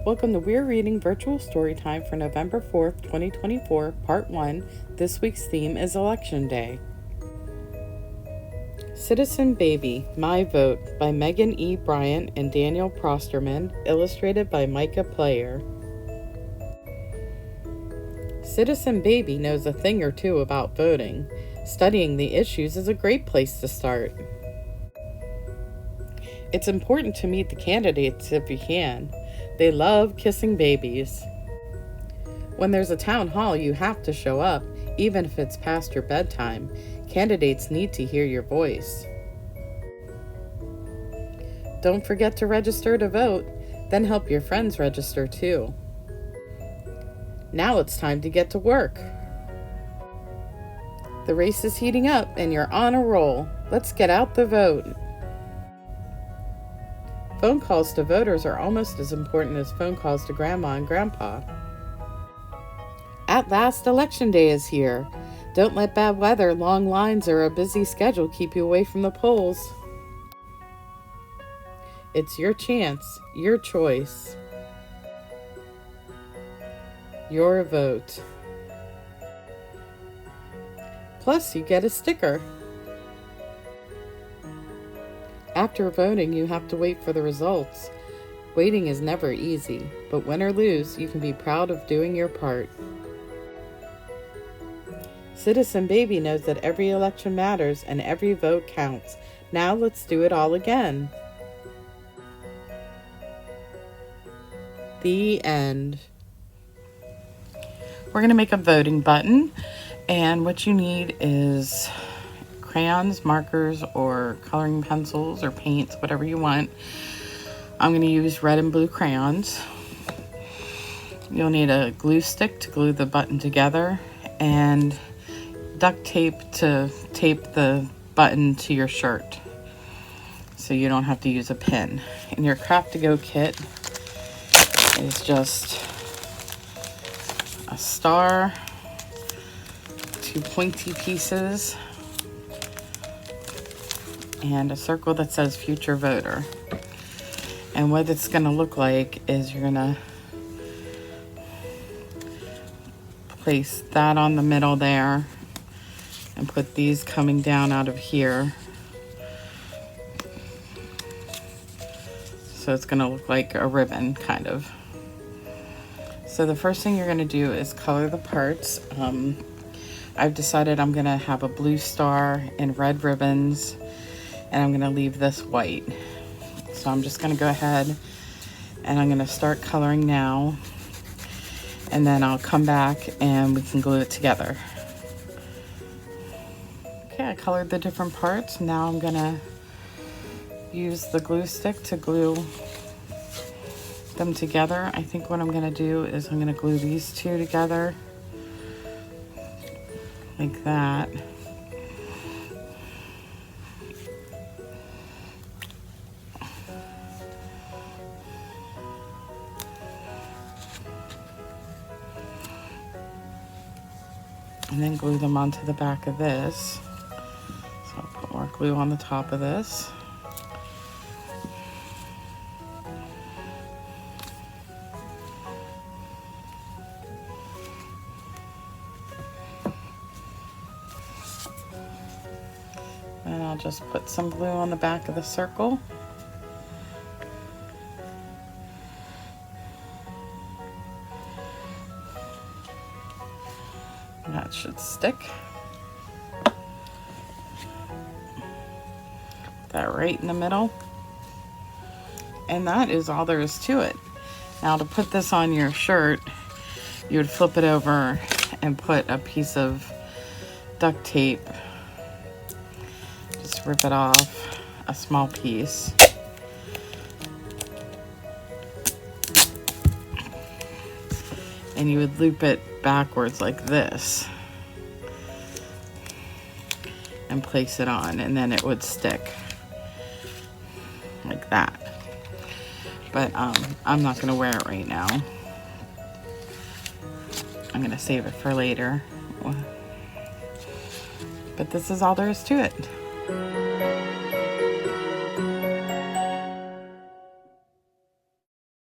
Welcome to Weir Reading Virtual Storytime for November 4th, 2024, Part 1. This week's theme is Election Day. Citizen Baby, My Vote by Megan E. Bryant and Daniel Prosterman, illustrated by Micah Player. Citizen Baby knows a thing or two about voting. Studying the issues is a great place to start. It's important to meet the candidates if you can. They love kissing babies. When there's a town hall, you have to show up, even if it's past your bedtime. Candidates need to hear your voice. Don't forget to register to vote, then help your friends register too. Now it's time to get to work. The race is heating up and you're on a roll. Let's get out the vote. Phone calls to voters are almost as important as phone calls to Grandma and Grandpa. At last, Election Day is here. Don't let bad weather, long lines, or a busy schedule keep you away from the polls. It's your chance, your choice, your vote. Plus, you get a sticker. After voting, you have to wait for the results. Waiting is never easy, but win or lose, you can be proud of doing your part. Citizen Baby knows that every election matters and every vote counts. Now let's do it all again. The end. We're going to make a voting button, and what you need is crayons, markers, or coloring pencils or paints, whatever you want. I'm going to use red and blue crayons. You'll need a glue stick to glue the button together and duct tape to tape the button to your shirt so you don't have to use a pin. And your craft to go kit is just a star, 2 pointy pieces, and a circle that says future voter. And what it's going to look like is you're going to place that on the middle there and put these coming down out of here. So it's going to look like a ribbon, kind of. So the first thing you're going to do is color the parts. I've decided I'm going to have a blue star and red ribbons, and I'm going to leave this white. So I'm just going to go ahead and I'm going to start coloring now, and then I'll come back and we can glue it together. Okay, I colored the different parts. Now I'm going to use the glue stick to glue them together. I think what I'm going to do is I'm going to glue these two together like that. And then glue them onto the back of this. So I'll put more glue on the top of this. And I'll just put some glue on the back of the circle. That should stick. Put that right in the middle. And that is all there is to it. Now to put this on your shirt, you would flip it over and put a piece of duct tape. Just rip it off, a small piece. And you would loop it backwards like this and place it on, and then it would stick like that. But I'm not gonna wear it right now. I'm gonna save it for later. But this is all there is to it.